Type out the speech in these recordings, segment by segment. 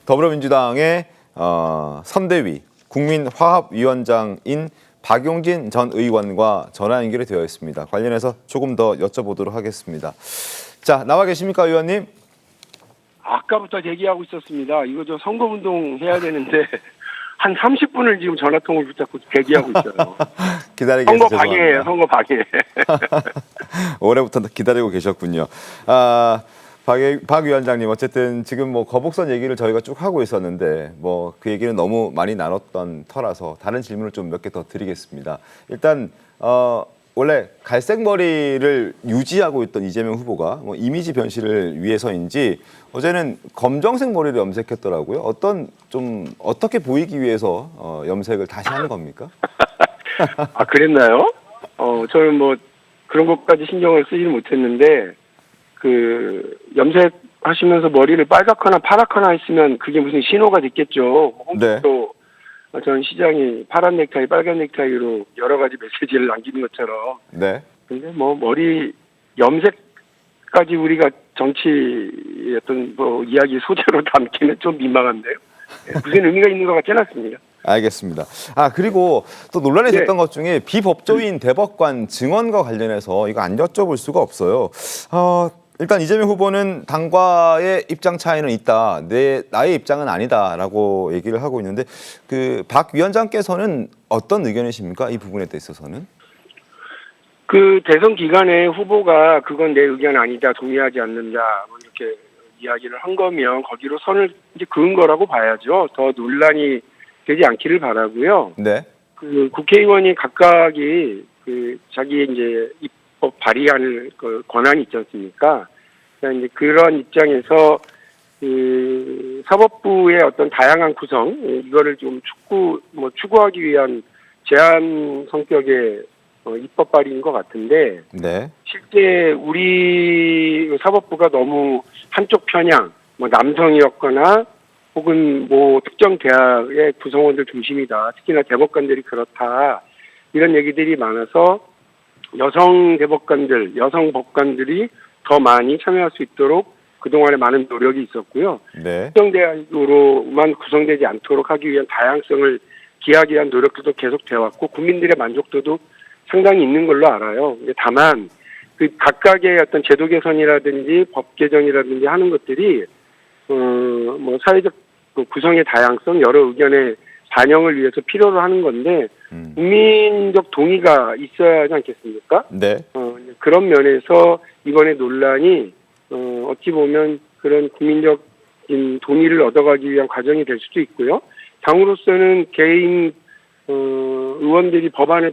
더불어민주당의 선대위 국민화합위원장인 박용진 전 의원과 전화 연결이 되어 있습니다. 관련해서 조금 더 여쭤보도록 하겠습니다. 자, 나와 계십니까, 의원님? 아까부터 대기하고 있었습니다. 이거 저 선거운동 해야 되는데 한 30분을 지금 전화통을 붙잡고 대기하고 있어요. 기다리고 선거 계셔서 방해예요. 선거 방해. 올해부터 기다리고 계셨군요. 박 위원장님, 어쨌든 지금 뭐 거북선 얘기를 저희가 쭉 하고 있었는데 뭐 그 얘기는 너무 많이 나눴던 터라서 다른 질문을 좀 몇 개 더 드리겠습니다. 일단 원래 갈색 머리를 유지하고 있던 이재명 후보가 뭐 이미지 변신을 위해서인지 어제는 검정색 머리를 염색했더라고요. 어떻게 보이기 위해서 염색을 다시 하는 겁니까? 아, 그랬나요? 저는 뭐 그런 것까지 신경을 쓰지는 못했는데 그 염색하시면서 머리를 빨갛거나 파랗거나 했으면 그게 무슨 신호가 됐겠죠. 네. 또 전 시장이 파란 넥타이, 빨간 넥타이로 여러 가지 메시지를 남기는 것처럼. 네. 근데 뭐 머리 염색까지 우리가 정치 어떤 뭐 이야기 소재로 담기는 좀 민망한데요. 무슨 의미가 있는 것 같지는 않습니다. 알겠습니다. 그리고 또 논란이 네. 됐던 것 중에 비법조인 대법관 증언과 관련해서 이거 안 여쭤볼 수가 없어요. 일단 이재명 후보는 당과의 입장 차이는 있다. 나의 입장은 아니다라고 얘기를 하고 있는데 그 박 위원장께서는 어떤 의견이십니까? 이 부분에 있어서는? 그 대선 기간에 후보가 그건 내 의견 아니다, 동의하지 않는다, 뭐 이렇게 이야기를 한 거면 거기로 선을 이제 그은 거라고 봐야죠. 더 논란이 되지 않기를 바라고요. 네. 그 국회의원이 각각이 그 자기의 이제 입법 발의할 그 권한이 있지 않습니까? 그러니까 이제 그런 입장에서 그 사법부의 어떤 다양한 구성 이거를 좀 추구하기 위한 제한 성격의 입법 발의인 것 같은데 네. 실제 우리 사법부가 너무 한쪽 편향, 뭐 남성이었거나 혹은 뭐 특정 대학의 구성원들 중심이다. 특히나 대법관들이 그렇다. 이런 얘기들이 많아서 여성 대법관들, 여성 법관들이 더 많이 참여할 수 있도록 그동안에 많은 노력이 있었고요. 네. 특정 대학으로만 구성되지 않도록 하기 위한 다양성을 기하기 위한 노력도 계속되어 왔고 국민들의 만족도도 상당히 있는 걸로 알아요. 다만 그 각각의 어떤 제도 개선이라든지 법 개정이라든지 하는 것들이 뭐 사회적 구성의 다양성, 여러 의견의 반영을 위해서 필요로 하는 건데 국민적 동의가 있어야 하지 않겠습니까? 네. 그런 면에서 이번에 논란이 어찌 보면 그런 국민적 동의를 얻어가기 위한 과정이 될 수도 있고요. 당으로서는 개인 의원들이 법안을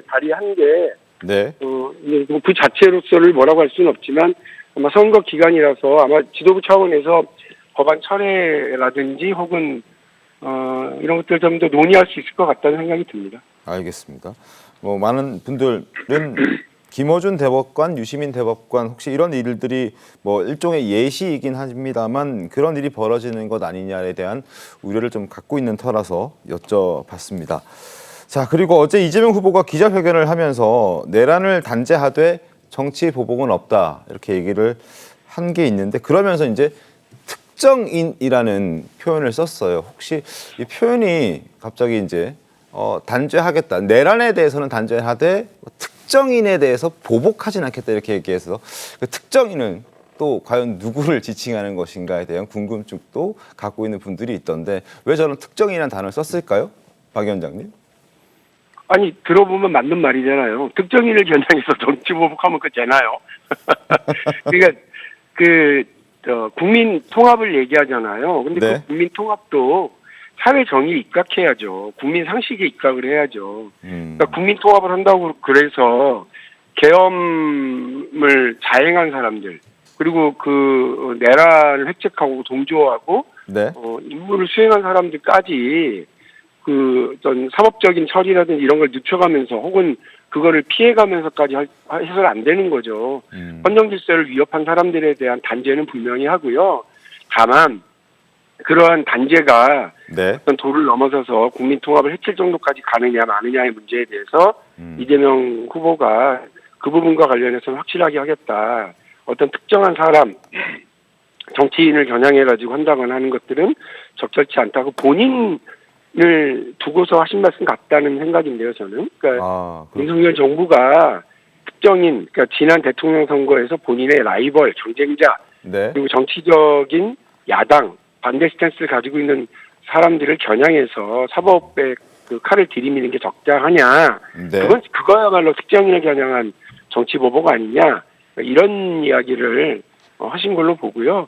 발의한 게 네. 그 자체로서를 뭐라고 할 수는 없지만 아마 선거 기간이라서 아마 지도부 차원에서 법안 철회라든지 혹은 이런 것들 좀 더 논의할 수 있을 것 같다는 생각이 듭니다. 알겠습니다. 뭐 많은 분들은 김어준 대법관, 유시민 대법관 혹시 이런 일들이 뭐 일종의 예시이긴 합니다만 그런 일이 벌어지는 것 아니냐에 대한 우려를 좀 갖고 있는 터라서 여쭤봤습니다. 자, 그리고 어제 이재명 후보가 기자회견을 하면서 내란을 단죄하되 정치 보복은 없다 이렇게 얘기를 한 게 있는데 그러면서 이제 특정인이라는 표현을 썼어요. 혹시 이 표현이 갑자기 이제 단죄하겠다. 내란에 대해서는 단죄하되 특정인에 대해서 보복하진 않겠다 이렇게 얘기해서 그 특정인은 또 과연 누구를 지칭하는 것인가에 대한 궁금증도 갖고 있는 분들이 있던데 왜 저는 특정인이라는 단어를 썼을까요? 박 위원장님? 아니 들어보면 맞는 말이잖아요. 특정인을 겨냥해서 정치 보복하면 그거 되나요? 그러니까 국민 통합을 얘기하잖아요. 근데 네. 그 국민 통합도 사회 정의에 입각해야죠. 국민 상식에 입각을 해야죠. 그러니까 국민 통합을 한다고 그래서 계엄을 자행한 사람들 그리고 그 내란을 획책하고 동조하고 네. 임무를 수행한 사람들까지 그 어떤 사법적인 처리라든지 이런 걸 늦춰가면서 혹은 그거를 피해가면서까지 해서는 안 되는 거죠. 헌정 질서를 위협한 사람들에 대한 단죄는 분명히 하고요. 다만 그러한 단죄가 네. 어떤 도를 넘어서서 국민 통합을 해칠 정도까지 가느냐 마느냐의 문제에 대해서 이재명 후보가 그 부분과 관련해서는 확실하게 하겠다. 어떤 특정한 사람 정치인을 겨냥해가지고 한다거나 하는 것들은 적절치 않다고 본인을 두고서 하신 말씀 같다는 생각인데요, 저는. 그러니까 윤석열 정부가 특정인, 그러니까 지난 대통령 선거에서 본인의 라이벌, 경쟁자, 네. 그리고 정치적인 야당, 반대 스탠스를 가지고 있는 사람들을 겨냥해서 사법에 그 칼을 들이미는 게 적당하냐? 네. 그거야말로 특정인을 겨냥한 정치 보복 아니냐? 이런 이야기를 하신 걸로 보고요.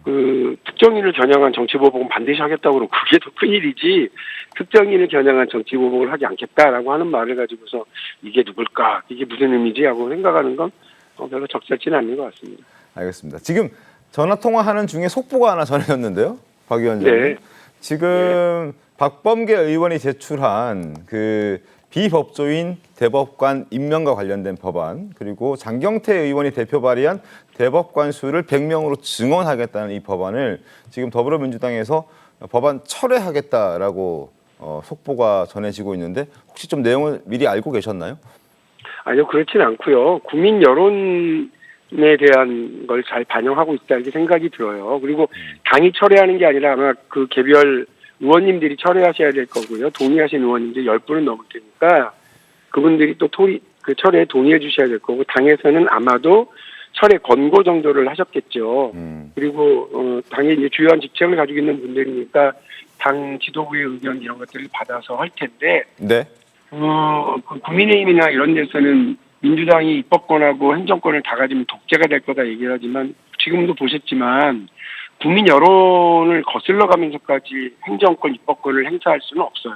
그 특정인을 겨냥한 정치 보복은 반드시 하겠다고 그러고 그게 더 큰일이지 특정인을 겨냥한 정치 보복을 하지 않겠다라고 하는 말을 가지고서 이게 누굴까? 이게 무슨 의미지? 하고 생각하는 건 별로 적절치는 않는 것 같습니다. 알겠습니다. 지금 전화 통화하는 중에 속보가 하나 전해졌는데요, 박 위원장님. 네. 지금 박범계 의원이 제출한 그 비법조인 대법관 임명과 관련된 법안, 그리고 장경태 의원이 대표 발의한 대법관 수를 100명으로 증원하겠다는 이 법안을 지금 더불어민주당에서 법안 철회하겠다라고 속보가 전해지고 있는데 혹시 좀 내용을 미리 알고 계셨나요? 아니요, 그렇지는 않고요. 국민 여론에 대한 걸 잘 반영하고 있다 이렇게 생각이 들어요. 그리고 당이 철회하는 게 아니라 아마 그 개별 의원님들이 철회하셔야 될 거고요. 동의하신 의원님들 10분은 넘을 테니까 그분들이 또 그 철회에 동의해 주셔야 될 거고 당에서는 아마도 철회 권고 정도를 하셨겠죠. 그리고 당의 이제 주요한 직책을 가지고 있는 분들이니까 당 지도부의 의견 이런 것들을 받아서 할 텐데 네. 국민의힘이나 이런 데서는 민주당이 입법권하고 행정권을 다 가지면 독재가 될 거다 얘기를 하지만 지금도 보셨지만 국민 여론을 거슬러 가면서까지 행정권 입법권을 행사할 수는 없어요.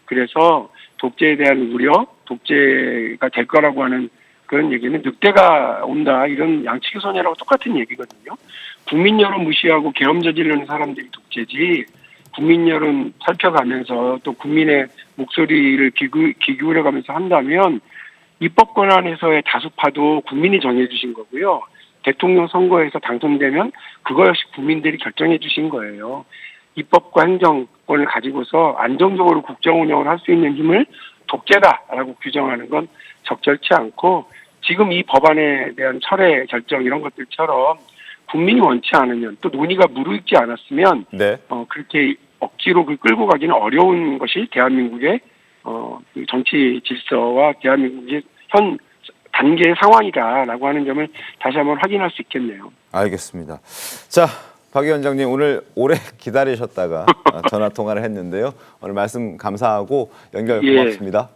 그래서 독재에 대한 우려, 독재가 될 거라고 하는 그런 얘기는 늑대가 온다 이런 양치기 소녀라고 똑같은 얘기거든요. 국민 여론 무시하고 계엄 저지르는 사람들이 독재지 국민 여론 살펴가면서 또 국민의 목소리를 기울여가면서 한다면 입법 권한에서의 다수파도 국민이 정해주신 거고요. 대통령 선거에서 당선되면 그거 역시 국민들이 결정해 주신 거예요. 입법과 행정권을 가지고서 안정적으로 국정 운영을 할 수 있는 힘을 독재다라고 규정하는 건 적절치 않고 지금 이 법안에 대한 철회 결정 이런 것들처럼 국민이 원치 않으면 또 논의가 무르익지 않았으면 네. 그렇게 억지로 끌고 가기는 어려운 것이 대한민국의 그 정치 질서와 대한민국의 현 단계의 상황이다라고 하는 점을 다시 한번 확인할 수 있겠네요. 알겠습니다. 자, 박 위원장님 오늘 오래 기다리셨다가 전화 통화를 했는데요. 오늘 말씀 감사하고 연결 고맙습니다.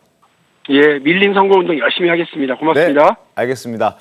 예, 밀린 선거운동 열심히 하겠습니다. 고맙습니다. 네, 알겠습니다.